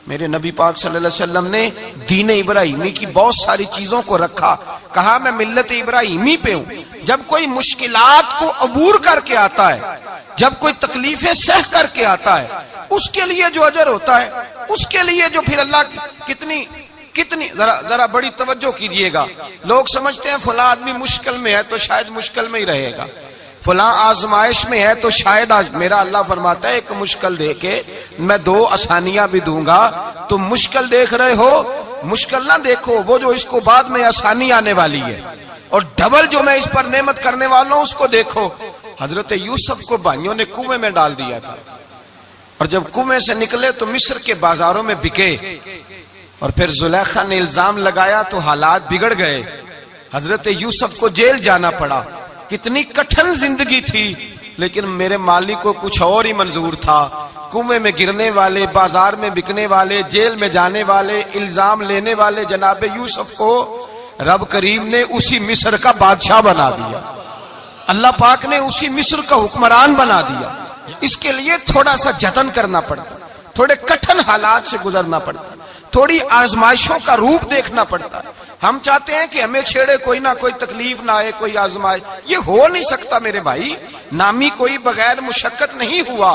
मेरे नबी पाक सल्लल्लाहु अलैहि वसल्लम ने दीन इब्राहिमी की बहुत सारी चीजों को रखा, कहा मैं मिल्लत इब्राहिमी पे हूं। जब कोई मुश्किलात को अबूर करके आता है, जब कोई तकलीफें सह करके आता है, उसके लिए जो अजर होता है, उसके लिए जो फिर अल्लाह कितनी कितनी जरा बड़ी तवज्जो कीजिएगा। लोग समझते हैं फला आदमी मुश्किल में है तो शायद मुश्किल में ही रहेगा, फला आजमाइश में है तो शायद आज। मेरा अल्लाह फरमाता है एक मुश्किल दे के मैं दो आसानियां भी दूंगा। तुम मुश्किल देख रहे हो, मुश्किल ना देखो, वो जो इसको बाद में आसानी आने वाली है, और डबल जो मैं इस पर नेमत करने वाला हूं उसको देखो। हजरत यूसुफ को भाइयों ने कुएं में डाल दिया था, और जब कुएं से निकले तो मिस्र के बाजारों में बिके, और फिर जुलेखा ने इल्जाम लगाया तो हालात बिगड़ गए। हजरत यूसुफ को जेल जाना पड़ा। कितनी कठिन जिंदगी थी, लेकिन मेरे मालिक को कुछ और ही मंजूर था। कुएं में गिरने वाले, बाजार में बिकने वाले, जेल में जाने वाले, इल्जाम लेने वाले जनाब यूसुफ को रब करीम ने उसी मिस्र का बादशाह बना दिया। अल्लाह पाक ने उसी मिस्र का हुक्मरान बना दिया। इसके लिए थोड़ा सा जतन करना पड़ता, थोड़े कठिन हालात से गुजरना पड़ता, थोड़ी आजमाइशों का रूप देखना पड़ता है। हम चाहते हैं कि हमें छेड़े कोई ना कोई तकलीफ ना आए, कोई आजमाइश। ये हो नहीं सकता मेरे भाई। नामी कोई बगैर मुशक्कत नहीं हुआ।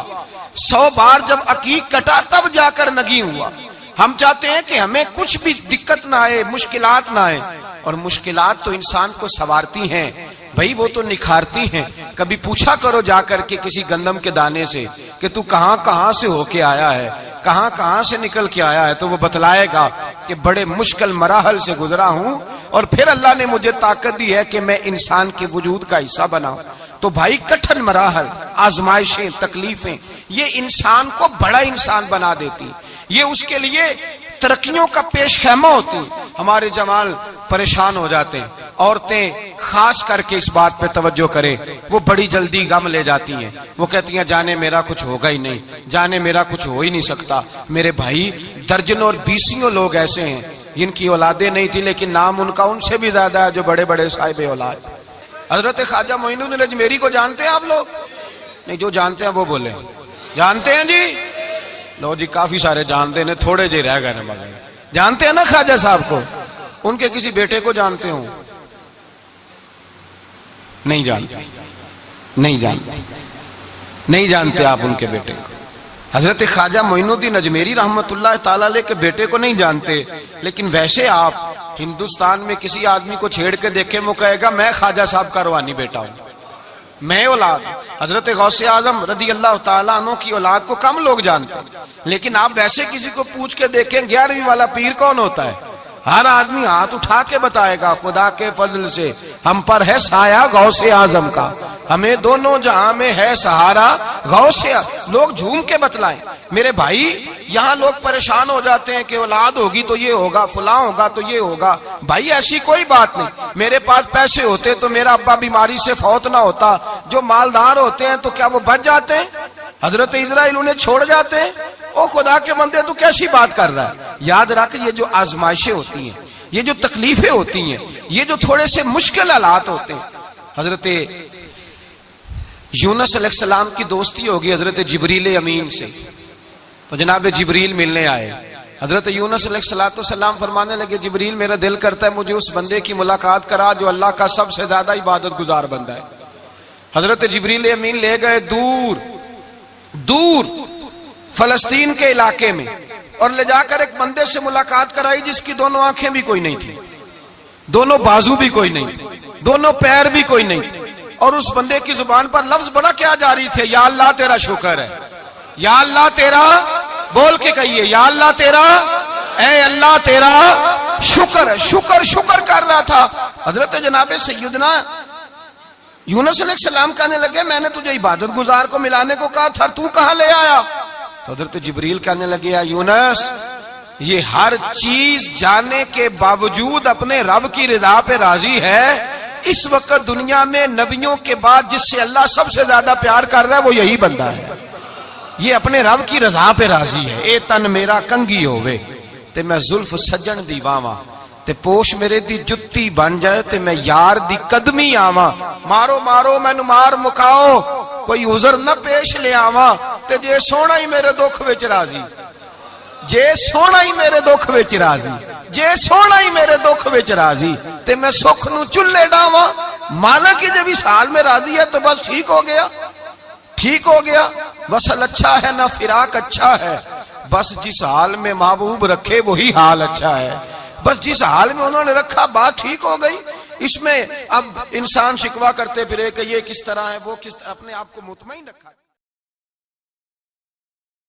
100 बार जब अकीक कटा तब जाकर नगी हुआ। हम चाहते हैं कि हमें कुछ भी दिक्कत ना आए, मुश्किलात ना आए, और मुश्किलात तो इंसान को संवारती हैं भाई, वो तो निखारती हैं। कभी पूछा करो जाकर के किसी गंदम के दाने से कि तू कहां कहां से होके आया है, कहां कहां से निकल के आया है, तो वो बतलाएगा कि बड़े मुश्किल मराहल से गुजरा हूं, और फिर अल्लाह ने मुझे ताकत दी है कि मैं इंसान के वजूद का हिस्सा बनाऊं। तो भाई कठिन मराहल, आजमाइशें, तकलीफें, ये इंसान को बड़ा इंसान बना देती, ये उसके लिए तरक्कियों का पेश खैमा होती। हमारे जवान परेशान हो जाते हैं, औरतें खास करके इस बात पे तवज्जो करें, वो बड़ी जल्दी गम ले जाती हैं। वो कहती हैं जाने मेरा कुछ होगा ही नहीं, जाने मेरा कुछ हो ही नहीं सकता। मेरे भाई दर्जनों और बीसियों लोग ऐसे हैं जिनकी औलादे नहीं थी, लेकिन नाम उनका उनसे भी ज्यादा है जो बड़े बड़े साहिब औलाद। हजरत ख्वाजा मोइनुद्दीन अजमेरी को जानते हैं आप लोग? नहीं, जो जानते हैं वो बोले जानते हैं जी। लो जी, काफी सारे जानते हैं, थोड़े जे रह गए ना। जानते हैं ना ख्वाजा साहब को? उनके किसी बेटे को जानते हो? नहीं जानते, नहीं जानते, नहीं जानते आप उनके बेटे को। हजरत ख्वाजा मोइनुद्दीन अजमेरी रहमतुल्लाह ताला अलैह के बेटे को नहीं जानते, लेकिन वैसे आप हिंदुस्तान में किसी आदमी को छेड़ के देखे, वो कहेगा मैं ख्वाजा साहब का रवानी बेटा हूं, मैं औलाद। हजरत गौसे आजम रदी अल्लाह ताला अन्हु की औलाद को कम लोग जानते हैं, लेकिन आप वैसे किसी को पूछ के देखें 11वीं वाला पीर कौन होता है, हर आदमी हाथ उठा के बताएगा खुदा के फजल से हम पर है साया गौसे आजम का, हमें दोनों जहां में है सहारा गौसे। लोग झूम के बतलाएं। मेरे भाई यहाँ लोग परेशान हो जाते हैं कि औलाद होगी तो ये होगा, फुला होगा तो ये होगा। भाई ऐसी कोई बात नहीं। मेरे पास पैसे होते तो मेरा अब्बा बीमारी से फौत ना होता। जो मालदार होते हैं तो क्या वो बच जाते हैं? हजरत इजराइल उन्हें छोड़ जाते हैं? ओ खुदा के बंदे तू कैसी बात कर रहा है? याद रख, ये जो आजमाइशें होती हैं, ये जो तकलीफें होती हैं, ये जो थोड़े से मुश्किल हालात होते हैं। हजरत यूनुस अलैहिस्सलाम की दोस्ती होगी हजरत जिब्रील अमीन से, तो जनाब जिब्रील मिलने आए। हजरत यूनुस अलैहिस्सलाम फरमाने लगे जिब्रील मेरा दिल करता है मुझे उस बंदे की मुलाकात करा जो अल्लाह का सबसे ज्यादा इबादत गुजार बंदा है। हजरत जिब्रील अमीन ले गए दूर दूर फलस्तीन के इलाके में, और ले जाकर एक बंदे से मुलाकात कराई जिसकी दोनों आंखें भी कोई नहीं थी, दोनों बाजू भी कोई नहीं, दोनों पैर भी कोई नहीं, और उस बंदे की जुबान पर लफ्ज बड़ा क्या जारी थे, या अल्लाह तेरा शुक्र है, या अल्लाह तेरा, बोल के कहिए या अल्लाह तेरा, ऐ अल्लाह तेरा शुक्र है। शुक्र शुक्र कर रहा था। हजरत जनाब सैयदना यूनुस अलैहिस्सलाम कहने लगे मैंने तुझे इबादत गुजार को मिलाने को कहा था, तू कहां ले आया? तो हजरत जिब्रील कहने लगे या यूनुस, ये हर चीज जाने के बावजूद अपने रब की रिदा पे राजी है। इस वक्त दुनिया में नबियों के बाद जिससे अल्लाह सबसे ज्यादा प्यार कर रहा है वो यही बंदा है। ये अपने रब की रजा पे राजी है। ए तन मेरा कंगी होवे ते मैं जुल्फ सज्जन दी वावा, ते पोश मेरे दी जुत्ती बन जाए ते मैं यार दी कदमी आवा। मारो मारो मैनू मार मुकाओ, कोई उजर न पेश ले आवा, ते जे सोना ही मेरे दुख विच राजी। जे सोना ही मेरे दुख विच राजी, जे सोना ही मेरे दुख विच राजी ते मैं सुख नू चुल्ले डावां। माना कि जब इस हाल में राजी है तो बस ठीक हो गया, ठीक हो गया। वसल अच्छा है ना फिराक अच्छा है, बस जिस हाल में महबूब रखे वही हाल अच्छा है। बस जिस हाल में उन्होंने रखा बात ठीक हो गई। इसमें अब इंसान शिकवा करते फिरे कि ये किस तरह है वो किस तरह, अपने आप को मुतमईन रखा।